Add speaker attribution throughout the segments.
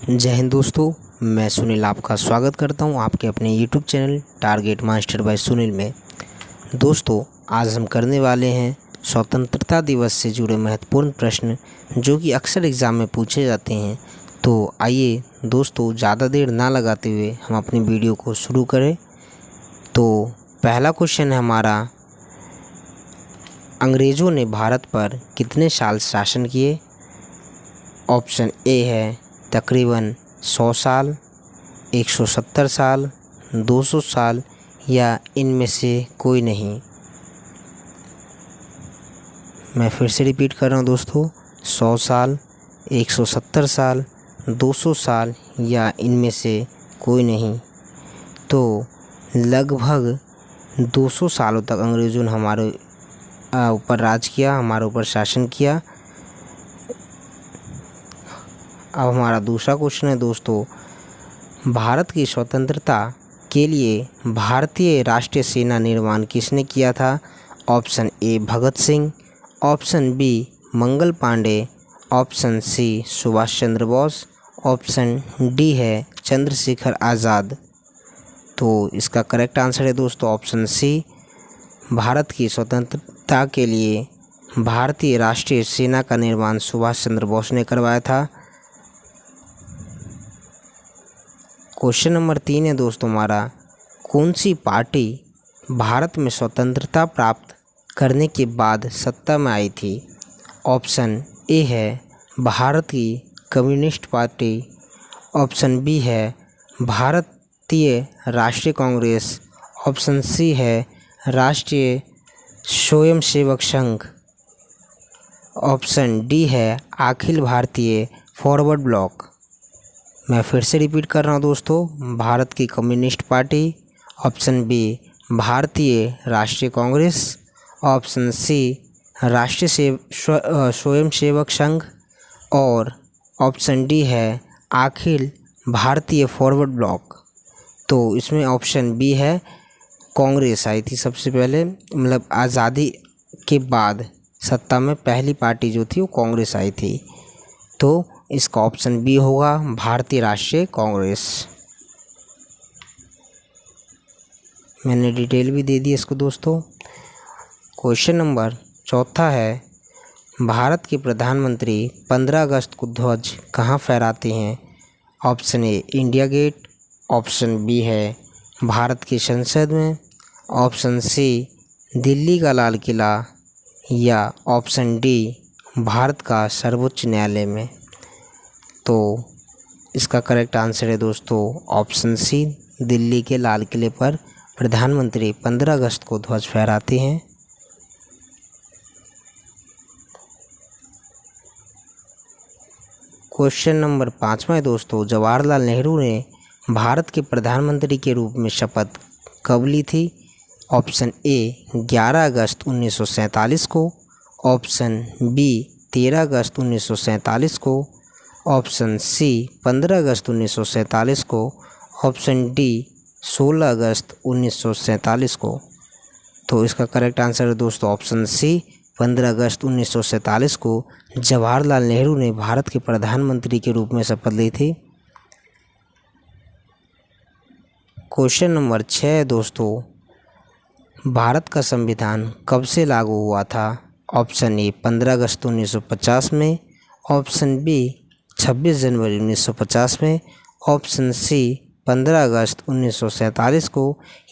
Speaker 1: जय हिंद दोस्तों, मैं सुनील आपका स्वागत करता हूं आपके अपने YouTube channel target master bye Sunil में। दोस्तों, आज हम करने वाले हैं स्वतंत्रता दिवस से जुड़े महत्वपूर्ण प्रश्न जो कि अक्सर एग्ज़ाम में पूछे जाते हैं। तो आइए दोस्तों, ज़्यादा देर ना लगाते हुए हम अपनी वीडियो को शुरू करें। तो पहला क्वेश्चन है हमारा, अंग्रेज़ों ने भारत पर कितने साल शासन किए? ऑप्शन ए है तकरीबन 100 साल, 170 साल, 200 साल या इनमें से कोई नहीं। मैं फिर से रिपीट कर रहा हूँ दोस्तों, 100 साल, 170 साल, 200 साल या इनमें से कोई नहीं। तो लगभग 200 सालों तक अंग्रेज़ों ने हमारे ऊपर राज किया, हमारे ऊपर शासन किया। अब हमारा दूसरा क्वेश्चन है दोस्तों, भारत की स्वतंत्रता के लिए भारतीय राष्ट्रीय सेना निर्माण किसने किया था? Option A Bhagat Singh, option B Mangal Pandey, option C Subhash Chandra Bose, option D है चंद्रशेखर आज़ाद। तो इसका करेक्ट आंसर है दोस्तों ऑप्शन सी। भारत की स्वतंत्रता के लिए भारतीय राष्ट्रीय सेना का निर्माण सुभाष चंद्र बोस ने करवाया था। क्वेश्चन नंबर 3 है दोस्तों हमारा, कौन सी पार्टी भारत में स्वतंत्रता प्राप्त करने के बाद सत्ता में आई थी? ऑप्शन ए है भारत की कम्युनिस्ट पार्टी, ऑप्शन बी है भारतीय राष्ट्रीय कांग्रेस, ऑप्शन सी है राष्ट्रीय स्वयंसेवक संघ, ऑप्शन डी है अखिल भारतीय फॉरवर्ड ब्लॉक। मैं फिर से रिपीट कर रहा हूँ दोस्तों, भारत की कम्युनिस्ट पार्टी, ऑप्शन बी भारतीय राष्ट्रीय कांग्रेस, ऑप्शन सी राष्ट्रीय स्वयंसेवक संघ और ऑप्शन डी है अखिल भारतीय फॉरवर्ड ब्लॉक। तो इसमें ऑप्शन बी है कांग्रेस आई थी सबसे पहले, मतलब आज़ादी के बाद सत्ता में पहली पार्टी जो थी वो कांग्रेस आई थी। तो इसका ऑप्शन बी होगा भारतीय राष्ट्रीय कांग्रेस। मैंने डिटेल भी दे दी इसको दोस्तों। क्वेश्चन नंबर 4 है, भारत के प्रधानमंत्री 15 अगस्त को ध्वज कहाँ फहराते हैं? Option A India Gate, option B है भारत की संसद में, ऑप्शन सी दिल्ली का लाल किला या ऑप्शन डी भारत का सर्वोच्च न्यायालय में। तो इसका करेक्ट आंसर है दोस्तों ऑप्शन सी, दिल्ली के लाल किले पर प्रधानमंत्री 15 अगस्त को ध्वज फहराते हैं। क्वेश्चन नंबर 5 है दोस्तों, जवाहरलाल नेहरू ने भारत के प्रधानमंत्री के रूप में शपथ कब ली थी? ऑप्शन ए 11 अगस्त 1947 को, ऑप्शन बी 13 अगस्त 1947 को, ऑप्शन सी 15 अगस्त 1947 को, ऑप्शन डी 16 अगस्त 1947 को। तो इसका करेक्ट आंसर है दोस्तों ऑप्शन सी, 15 अगस्त 1947 को जवाहरलाल नेहरू ने भारत के प्रधानमंत्री के रूप में शपथ ली थी। क्वेश्चन नंबर 6 है दोस्तों, भारत का संविधान कब से लागू हुआ था? ऑप्शन ए 15 अगस्त 1950 में, ऑप्शन बी 26 जनवरी 1950 में, ऑप्शन सी 15 अगस्त 1947 को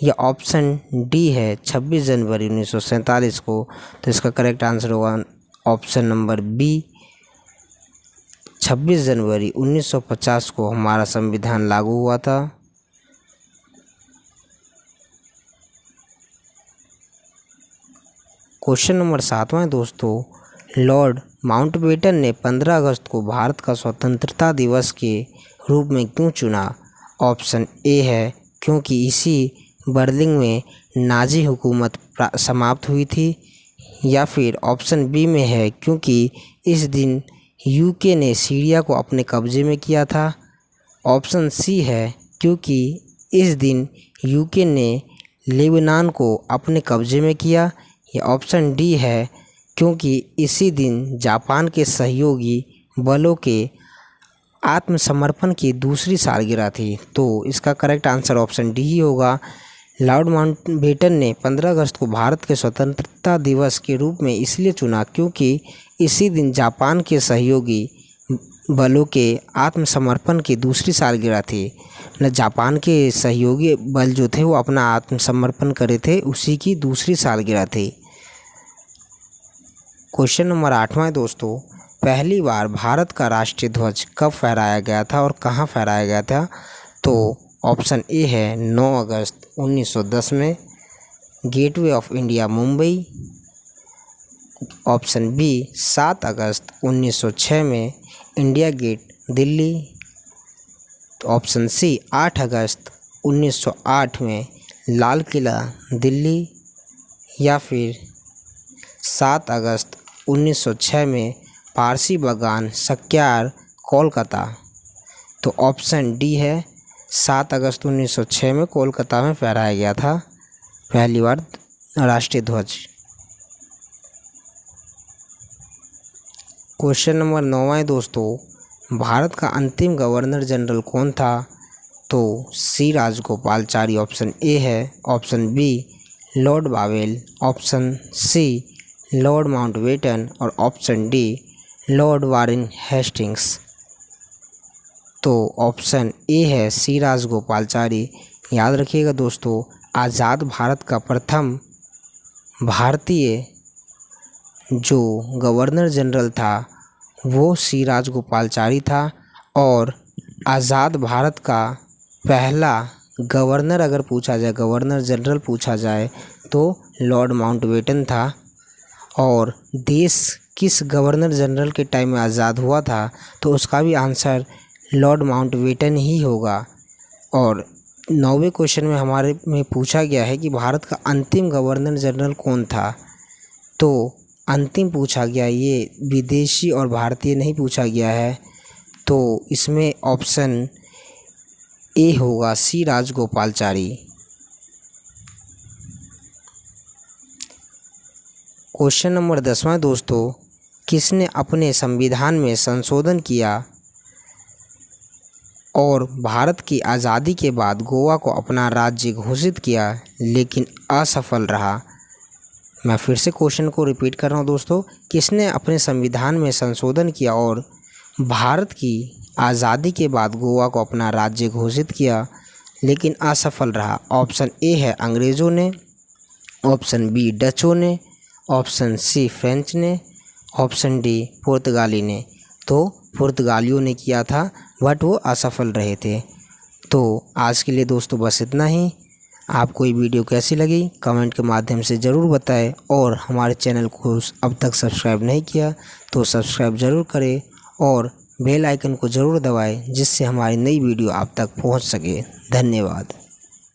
Speaker 1: या ऑप्शन डी है 26 जनवरी 1947 को। तो इसका करेक्ट आंसर होगा ऑप्शन नंबर बी, 26 जनवरी 1950 को हमारा संविधान लागू हुआ था। क्वेश्चन नंबर 7 है दोस्तों, लॉर्ड माउंटबेटन ने 15 अगस्त को भारत का स्वतंत्रता दिवस के रूप में क्यों चुना? ऑप्शन ए है क्योंकि इसी बर्लिन में नाजी हुकूमत समाप्त हुई थी, या फिर ऑप्शन बी में है क्योंकि इस दिन यूके ने सीरिया को अपने कब्जे में किया था, ऑप्शन सी है क्योंकि इस दिन यूके ने लेबनान को अपने कब्जे में किया, या ऑप्शन डी है क्योंकि इसी दिन जापान के सहयोगी बलों के आत्मसमर्पण की दूसरी सालगिरह थी? तो इसका करेक्ट आंसर ऑप्शन डी ही होगा। लॉर्ड माउंटबेटन ने 15 अगस्त को भारत के स्वतंत्रता दिवस के रूप में इसलिए चुना क्योंकि इसी दिन जापान के सहयोगी बलों के आत्मसमर्पण की दूसरी सालगिरह थी। मतलब जापान के सहयोगी बल जो थे वो अपना आत्मसमर्पण करे थे, उसी की दूसरी सालगिरह थी। क्वेश्चन नंबर 8वां दोस्तों, पहली बार भारत का राष्ट्रीय ध्वज कब फहराया गया था और कहाँ फहराया गया था? तो ऑप्शन ए है 9 अगस्त 1910 में, gateway of India Mumbai. Option B 7 अगस्त 1906 में, इंडिया गेट दिल्ली। तो ऑप्शन सी 8 अगस्त 1908 में, लाल किला दिल्ली। या फिर 7 अगस्त 1906 में, पारसी बागान सक्यार कोलकाता। तो ऑप्शन डी है 7 अगस्त 1906 में कोलकाता में फहराया गया था पहली बार राष्ट्रीय ध्वज। क्वेश्चन नंबर 9वां दोस्तों, भारत का अंतिम गवर्नर जनरल कौन था? तो सी राजगोपालचारी ऑप्शन ए है। Option B Lord Wavell. Option C Lord Mountbatten. और option D Lord Warren Hastings. तो ऑप्शन ए है सी राजगोपालचारी। याद रखिएगा दोस्तों, आज़ाद भारत का प्रथम भारतीय जो गवर्नर जनरल था वो सी राजगोपालचारी था। और आज़ाद भारत का पहला गवर्नर अगर पूछा जाए, गवर्नर जनरल पूछा जाए, तो लॉर्ड माउंटबेटन था। और देश किस गवर्नर जनरल के टाइम में आज़ाद हुआ था? तो उसका भी आंसर लॉर्ड माउंटबेटन ही होगा। और 9वें क्वेश्चन में हमारे में पूछा गया है कि भारत का अंतिम गवर्नर जनरल कौन था? तो अंतिम पूछा गया, ये विदेशी और भारतीय नहीं पूछा गया है। तो इसमें ऑप्शन ए होगा सी राजगोपालचारी। क्वेश्चन नंबर 10वां दोस्तों, किसने अपने संविधान में संशोधन किया और भारत की आज़ादी के बाद गोवा को अपना राज्य घोषित किया लेकिन असफल रहा? मैं फिर से क्वेश्चन को रिपीट कर रहा हूँ दोस्तों, किसने अपने संविधान में संशोधन किया और भारत की आज़ादी के बाद गोवा को अपना राज्य घोषित किया लेकिन असफल रहा? ऑप्शन ए है अंग्रेज़ों ने। ऑप्शन बी डचों ने। ऑप्शन सी फ्रेंच ने। ऑप्शन डी पुर्तगाली ने। तो पुर्तगालियों ने किया था बट वो असफल रहे थे। तो आज के लिए दोस्तों बस इतना ही। आपको ये वीडियो कैसी लगी कमेंट के माध्यम से ज़रूर बताएं। और हमारे चैनल को अब तक सब्सक्राइब नहीं किया तो सब्सक्राइब ज़रूर करें और बेल आइकन को ज़रूर दबाएं जिससे हमारी नई वीडियो आप तक पहुंच सके। धन्यवाद।